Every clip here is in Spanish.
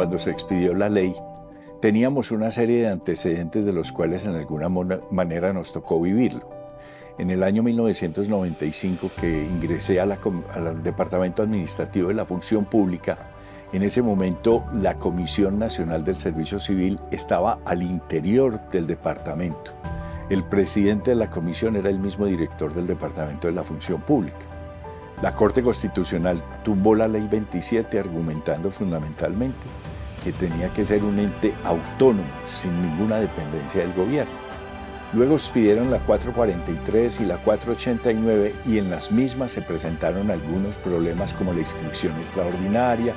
cuando se expidió la ley, teníamos una serie de antecedentes de los cuales en alguna manera nos tocó vivirlo. En el año 1995 que ingresé al Departamento Administrativo de la Función Pública, en ese momento la Comisión Nacional del Servicio Civil estaba al interior del departamento. El presidente de la comisión era el mismo director del Departamento de la Función Pública. La Corte Constitucional tumbó la Ley 27 argumentando fundamentalmente que tenía que ser un ente autónomo, sin ninguna dependencia del gobierno. Luego expidieron la 443 y la 489 y en las mismas se presentaron algunos problemas como la inscripción extraordinaria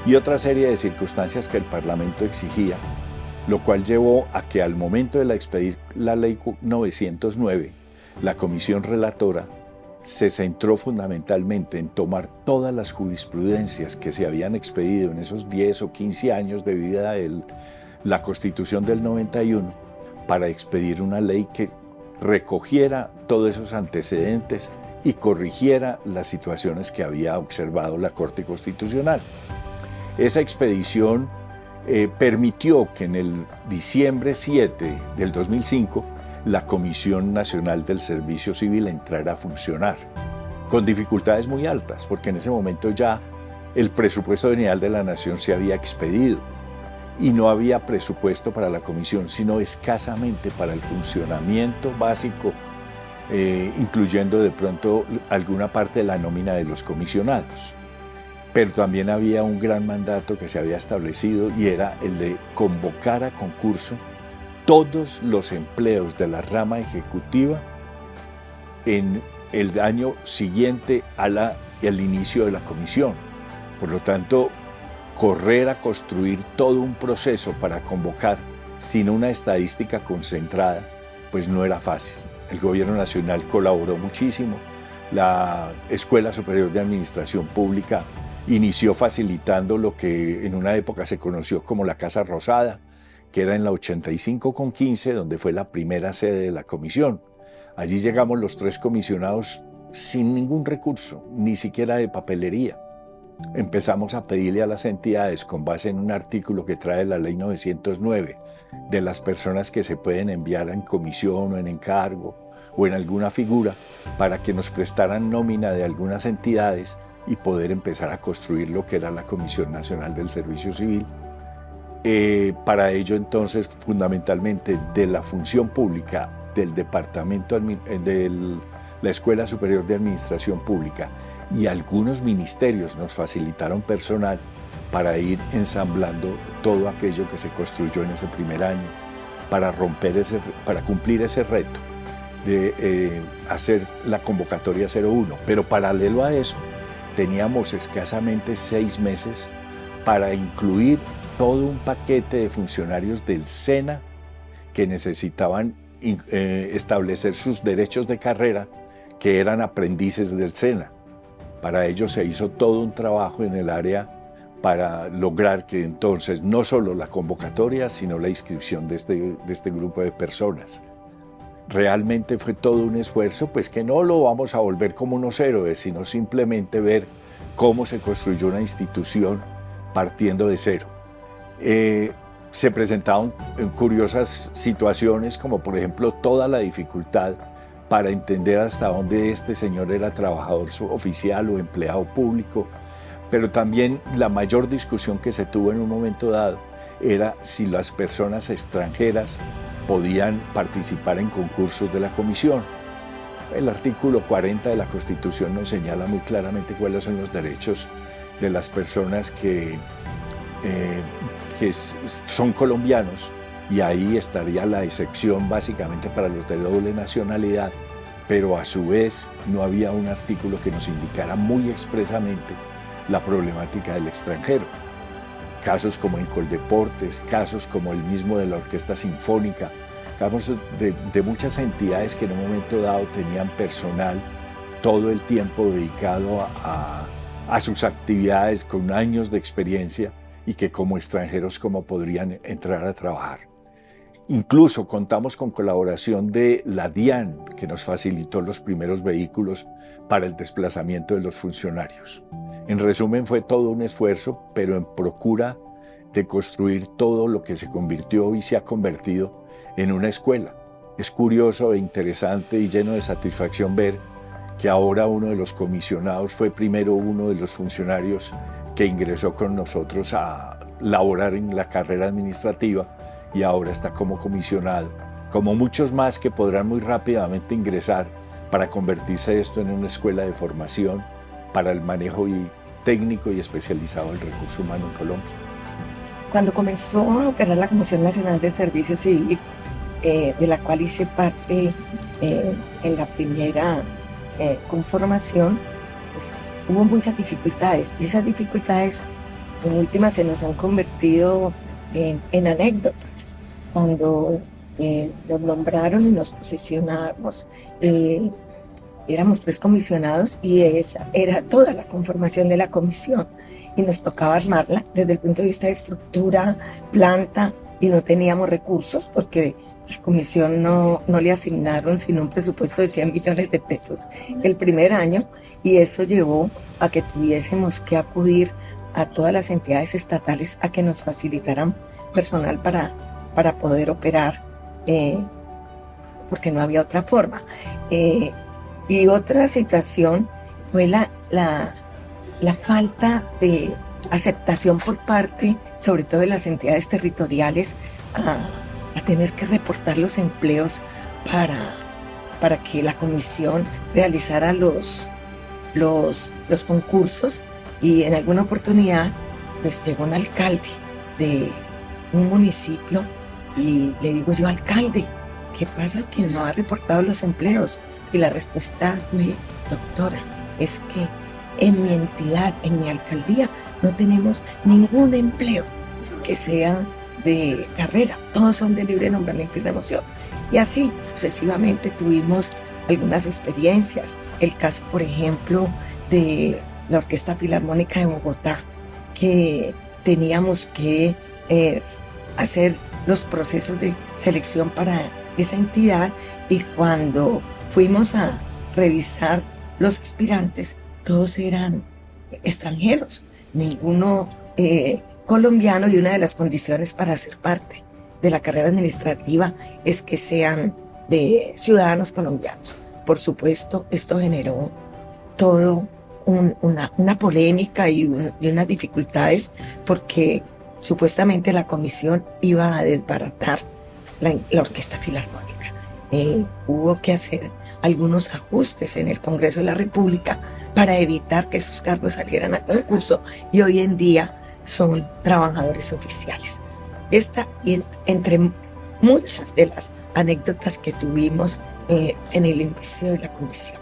y otra serie de circunstancias que el Parlamento exigía, lo cual llevó a que al momento de expedir la Ley 909, la comisión relatora se centró fundamentalmente en tomar todas las jurisprudencias que se habían expedido en esos 10 o 15 años de vida de la Constitución del 91 para expedir una ley que recogiera todos esos antecedentes y corrigiera las situaciones que había observado la Corte Constitucional. Esa expedición permitió que en el diciembre 7 del 2005 la Comisión Nacional del Servicio Civil entrara a funcionar, con dificultades muy altas, porque en ese momento ya el presupuesto general de la Nación se había expedido y no había presupuesto para la comisión, sino escasamente para el funcionamiento básico, incluyendo de pronto alguna parte de la nómina de los comisionados. Pero también había un gran mandato que se había establecido y era el de convocar a concurso todos los empleos de la rama ejecutiva en el año siguiente al inicio de la comisión. Por lo tanto, correr a construir todo un proceso para convocar sin una estadística concentrada, pues no era fácil. El gobierno nacional colaboró muchísimo. La Escuela Superior de Administración Pública inició facilitando lo que en una época se conoció como la Casa Rosada, que era en la 85 con 15, donde fue la primera sede de la comisión. Allí llegamos los 3 comisionados sin ningún recurso, ni siquiera de papelería. Empezamos a pedirle a las entidades, con base en un artículo que trae la Ley 909, de las personas que se pueden enviar en comisión o en encargo o en alguna figura, para que nos prestaran nómina de algunas entidades y poder empezar a construir lo que era la Comisión Nacional del Servicio Civil. Para ello entonces fundamentalmente de la función pública, del departamento de la Escuela Superior de Administración Pública y algunos ministerios nos facilitaron personal para ir ensamblando todo aquello que se construyó en ese primer año para cumplir ese reto de hacer la convocatoria 01. Pero paralelo a eso teníamos escasamente 6 meses para incluir todo un paquete de funcionarios del SENA que necesitaban establecer sus derechos de carrera, que eran aprendices del SENA. Para ello se hizo todo un trabajo en el área para lograr que entonces no solo la convocatoria, sino la inscripción de este grupo de personas. Realmente fue todo un esfuerzo, pues que no lo vamos a volver como unos héroes, sino simplemente ver cómo se construyó una institución partiendo de cero. Se presentaron curiosas situaciones, como por ejemplo toda la dificultad para entender hasta dónde este señor era trabajador oficial o empleado público, pero también la mayor discusión que se tuvo en un momento dado era si las personas extranjeras podían participar en concursos de la comisión. El artículo 40 de la Constitución nos señala muy claramente cuáles son los derechos de las personas que son colombianos, y ahí estaría la excepción básicamente para los de doble nacionalidad, pero a su vez no había un artículo que nos indicara muy expresamente la problemática del extranjero. Casos como el Coldeportes, casos como el mismo de la Orquesta Sinfónica, casos de muchas entidades que en un momento dado tenían personal todo el tiempo dedicado a sus actividades con años de experiencia y que como extranjeros cómo podrían entrar a trabajar. Incluso contamos con colaboración de la DIAN, que nos facilitó los primeros vehículos para el desplazamiento de los funcionarios. En resumen, fue todo un esfuerzo, pero en procura de construir todo lo que se convirtió y se ha convertido en una escuela. Es curioso e interesante y lleno de satisfacción ver que ahora uno de los comisionados fue primero uno de los funcionarios que ingresó con nosotros a laborar en la carrera administrativa y ahora está como comisionado, como muchos más que podrán muy rápidamente ingresar para convertirse esto en una escuela de formación para el manejo técnico y especializado del recurso humano en Colombia. Cuando comenzó a operar la Comisión Nacional del Servicio Civil, de la cual hice parte en la primera conformación, pues, hubo muchas dificultades y esas dificultades en últimas se nos han convertido en anécdotas. Cuando nos nombraron y nos posicionamos, éramos 3 comisionados y esa era toda la conformación de la comisión y nos tocaba armarla desde el punto de vista de estructura, planta, y no teníamos recursos porque la comisión no le asignaron sino un presupuesto de 100 millones de pesos el primer año, y eso llevó a que tuviésemos que acudir a todas las entidades estatales a que nos facilitaran personal para poder operar, porque no había otra forma. Y otra situación fue la falta de aceptación por parte, sobre todo de las entidades territoriales, a tener que reportar los empleos para que la comisión realizara los concursos. Y en alguna oportunidad pues llegó un alcalde de un municipio y le digo yo: alcalde, ¿qué pasa que no ha reportado los empleos? Y la respuesta fue: doctora, es que en mi entidad, en mi alcaldía, no tenemos ningún empleo que sea de carrera, todos son de libre nombramiento y remoción. Y así sucesivamente tuvimos algunas experiencias. El caso, por ejemplo, de la Orquesta Filarmónica de Bogotá, que teníamos que hacer los procesos de selección para esa entidad, y cuando fuimos a revisar los aspirantes, todos eran extranjeros, ninguno colombiano, y una de las condiciones para ser parte de la carrera administrativa es que sean de ciudadanos colombianos. Por supuesto, esto generó todo una polémica y unas dificultades, porque supuestamente la comisión iba a desbaratar la Orquesta Filarmónica. Hubo que hacer algunos ajustes en el Congreso de la República para evitar que esos cargos salieran a concurso, y hoy en día son trabajadores oficiales. Esta, entre muchas de las anécdotas que tuvimos en el inicio de la comisión.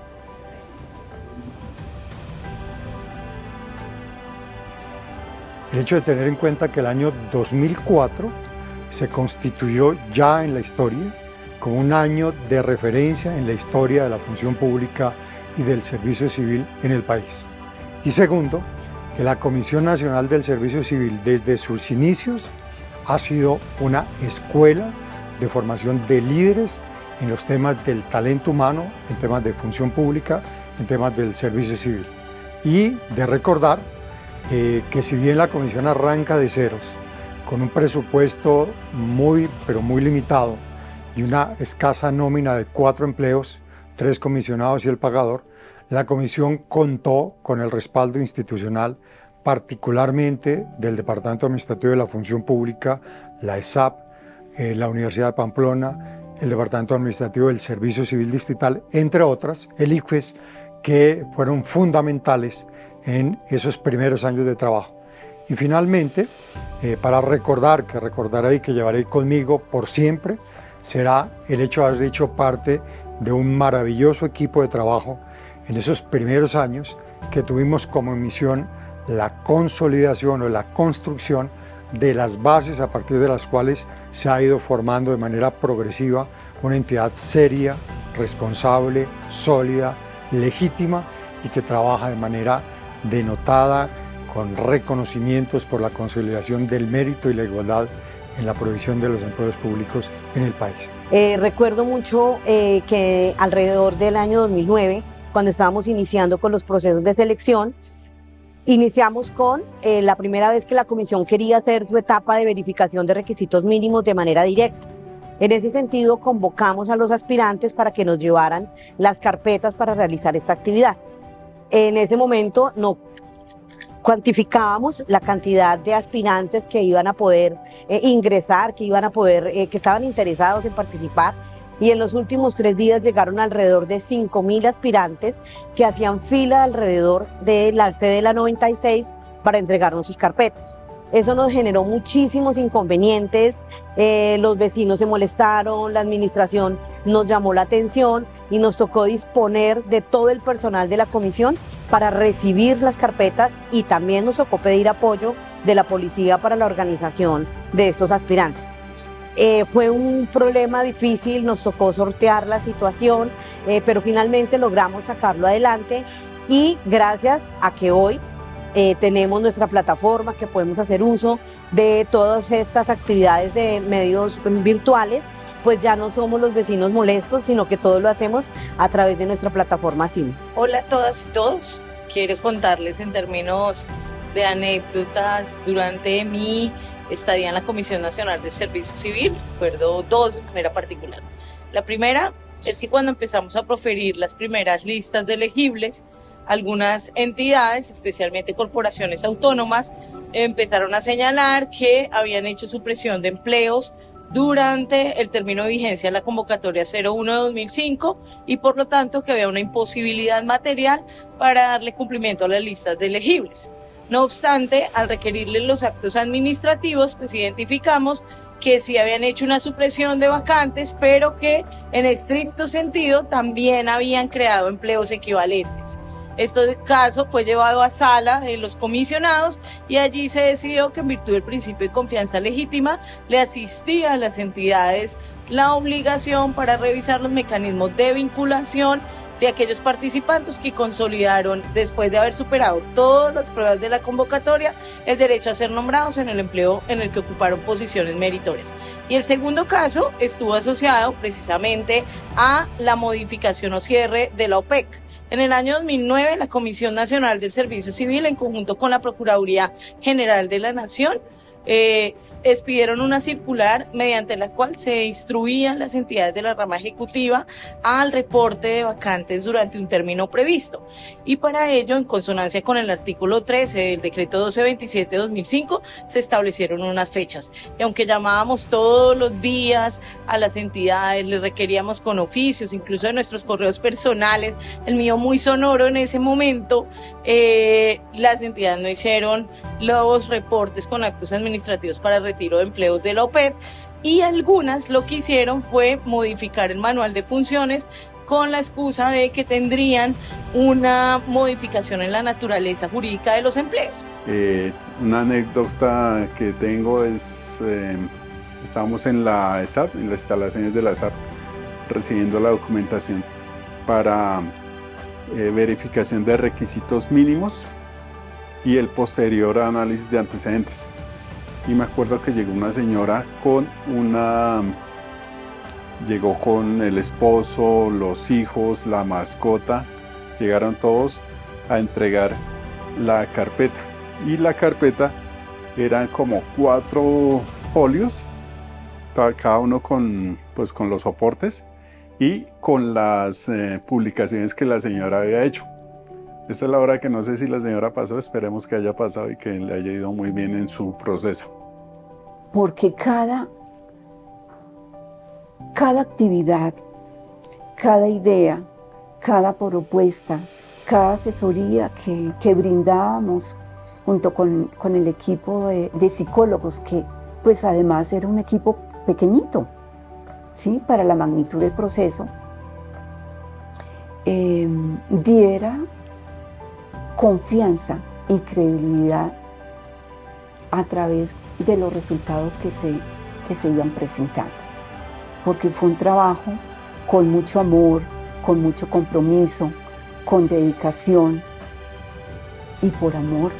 El hecho de tener en cuenta que el año 2004 se constituyó ya en la historia como un año de referencia en la historia de la función pública y del servicio civil en el país. Y segundo, que la Comisión Nacional del Servicio Civil desde sus inicios ha sido una escuela de formación de líderes en los temas del talento humano, en temas de función pública, en temas del servicio civil. Y de recordar que si bien la comisión arranca de ceros, con un presupuesto pero muy limitado y una escasa nómina de 4 empleos, 3 comisionados y el pagador, la comisión contó con el respaldo institucional, particularmente del Departamento Administrativo de la Función Pública, la ESAP, la Universidad de Pamplona, el Departamento Administrativo del Servicio Civil Distrital, entre otras, el ICFES, que fueron fundamentales en esos primeros años de trabajo. Y finalmente, para recordar, que recordaré y que llevaré conmigo por siempre, será el hecho de haber hecho parte de un maravilloso equipo de trabajo en esos primeros años, que tuvimos como misión la consolidación o la construcción de las bases a partir de las cuales se ha ido formando de manera progresiva una entidad seria, responsable, sólida, legítima, y que trabaja de manera denotada, con reconocimientos por la consolidación del mérito y la igualdad en la provisión de los empleos públicos en el país. Recuerdo mucho que alrededor del año 2009, cuando estábamos iniciando con los procesos de selección, Iniciamos con la primera vez que la comisión quería hacer su etapa de verificación de requisitos mínimos de manera directa. En ese sentido, convocamos a los aspirantes para que nos llevaran las carpetas para realizar esta actividad. En ese momento no cuantificábamos la cantidad de aspirantes que iban a poder ingresar, que estaban interesados en participar, y en los últimos 3 días llegaron alrededor de 5.000 aspirantes que hacían fila alrededor de la sede de la 96 para entregarnos sus carpetas. Eso nos generó muchísimos inconvenientes, los vecinos se molestaron, la administración nos llamó la atención y nos tocó disponer de todo el personal de la comisión para recibir las carpetas, y también nos tocó pedir apoyo de la policía para la organización de estos aspirantes. Fue un problema difícil, nos tocó sortear la situación, pero finalmente logramos sacarlo adelante, y gracias a que hoy tenemos nuestra plataforma, que podemos hacer uso de todas estas actividades de medios virtuales, pues ya no somos los vecinos molestos, sino que todo lo hacemos a través de nuestra plataforma SIM. Hola a todas y todos. Quiero contarles en términos de anécdotas durante mi estadía en la Comisión Nacional del Servicio Civil. Recuerdo 2 de manera particular. La primera es que cuando empezamos a proferir las primeras listas de elegibles, algunas entidades, especialmente corporaciones autónomas, empezaron a señalar que habían hecho supresión de empleos durante el término de vigencia de la convocatoria 01 de 2005, y por lo tanto que había una imposibilidad material para darle cumplimiento a las listas de elegibles. No obstante, al requerirles los actos administrativos, pues identificamos que sí habían hecho una supresión de vacantes, pero que en estricto sentido también habían creado empleos equivalentes. Este caso fue llevado a sala de los comisionados, y allí se decidió que en virtud del principio de confianza legítima le asistía a las entidades la obligación para revisar los mecanismos de vinculación de aquellos participantes que consolidaron, después de haber superado todas las pruebas de la convocatoria, el derecho a ser nombrados en el empleo en el que ocuparon posiciones meritorias. Y el segundo caso estuvo asociado precisamente a la modificación o cierre de la OPEC. En el año 2009, la Comisión Nacional del Servicio Civil, en conjunto con la Procuraduría General de la Nación, expidieron una circular mediante la cual se instruían las entidades de la rama ejecutiva al reporte de vacantes durante un término previsto, y para ello, en consonancia con el artículo 13 del decreto 1227 de 2005, se establecieron unas fechas, y aunque llamábamos todos los días a las entidades, les requeríamos con oficios, incluso de nuestros correos personales, el mío muy sonoro en ese momento, las entidades no hicieron los reportes con actos administrativos para retiro de empleos de la OPED, y algunas lo que hicieron fue modificar el manual de funciones con la excusa de que tendrían una modificación en la naturaleza jurídica de los empleos. Una anécdota que tengo es, estábamos en la ESAP, en las instalaciones de la ESAP, recibiendo la documentación para verificación de requisitos mínimos y el posterior análisis de antecedentes. Y me acuerdo que llegó una señora llegó con el esposo, los hijos, la mascota, llegaron todos a entregar la carpeta. Y la carpeta eran como 4 folios, cada uno con los soportes y con las publicaciones que la señora había hecho. Esta es la hora que no sé si la señora pasó, esperemos que haya pasado y que le haya ido muy bien en su proceso. Porque cada actividad, cada idea, cada propuesta, cada asesoría que brindábamos junto con el equipo de psicólogos, que pues además era un equipo pequeñito, ¿sí? Para la magnitud del proceso, diera confianza y credibilidad a través de los resultados que se iban presentando. Porque fue un trabajo con mucho amor, con mucho compromiso, con dedicación y por amor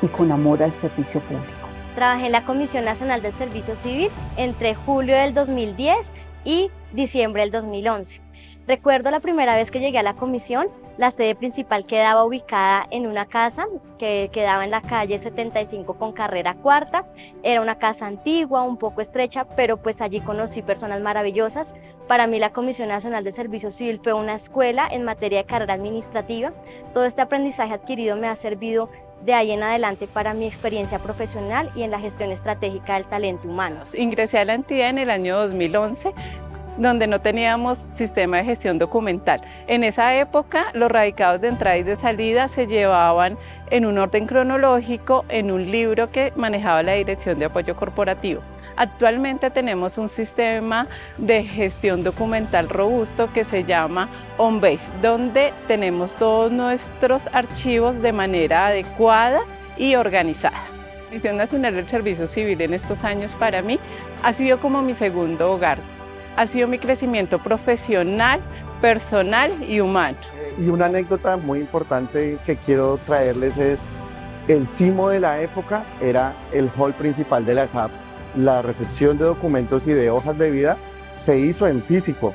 y con amor al servicio público. Trabajé en la Comisión Nacional del Servicio Civil entre julio del 2010 y diciembre del 2011. Recuerdo la primera vez que llegué a la comisión, la sede principal quedaba ubicada en una casa que quedaba en la calle 75 con carrera cuarta. Era una casa antigua, un poco estrecha, pero pues allí conocí personas maravillosas. Para mí la Comisión Nacional de Servicio Civil fue una escuela en materia de carrera administrativa. Todo este aprendizaje adquirido me ha servido de ahí en adelante para mi experiencia profesional y en la gestión estratégica del talento humano. Ingresé a la entidad en el año 2011, donde no teníamos sistema de gestión documental. En esa época, los radicados de entrada y de salida se llevaban en un orden cronológico en un libro que manejaba la Dirección de Apoyo Corporativo. Actualmente tenemos un sistema de gestión documental robusto que se llama OnBase, donde tenemos todos nuestros archivos de manera adecuada y organizada. La Comisión Nacional del Servicio Civil en estos años para mí ha sido como mi segundo hogar. Ha sido mi crecimiento profesional, personal y humano. Y una anécdota muy importante que quiero traerles es el CIMO de la época era el hall principal de la SAP. La recepción de documentos y de hojas de vida se hizo en físico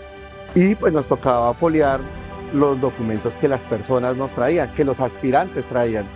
y pues nos tocaba foliar los documentos que las personas nos traían, que los aspirantes traían.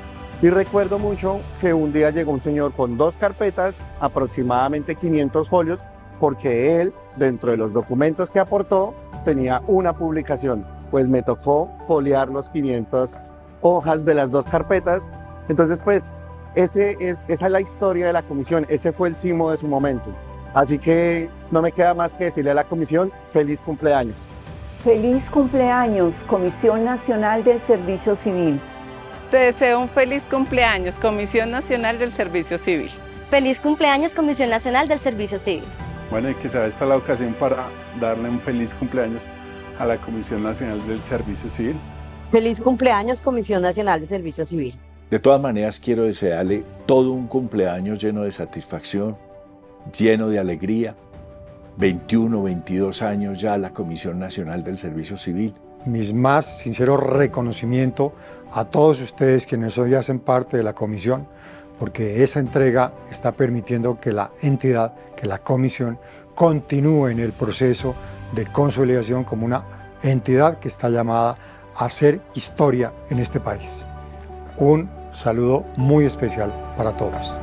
Y recuerdo mucho que un día llegó un señor con 2 carpetas, aproximadamente 500 folios, porque él, dentro de los documentos que aportó, tenía una publicación. Pues me tocó foliar los 500 hojas de las 2 carpetas. Entonces, pues, esa es la historia de la comisión. Ese fue el CIMO de su momento. Así que no me queda más que decirle a la comisión, feliz cumpleaños. Feliz cumpleaños, Comisión Nacional del Servicio Civil. Te deseo un feliz cumpleaños, Comisión Nacional del Servicio Civil. Feliz cumpleaños, Comisión Nacional del Servicio Civil. Bueno, y que sea esta la ocasión para darle un feliz cumpleaños a la Comisión Nacional del Servicio Civil. Feliz cumpleaños, Comisión Nacional de Servicio Civil. De todas maneras, quiero desearle todo un cumpleaños lleno de satisfacción, lleno de alegría. 21, 22 años ya a la Comisión Nacional del Servicio Civil. Mis más sinceros reconocimientos a todos ustedes quienes hoy hacen parte de la comisión, porque esa entrega está permitiendo que la entidad, que la comisión, continúe en el proceso de consolidación como una entidad que está llamada a hacer historia en este país. Un saludo muy especial para todos.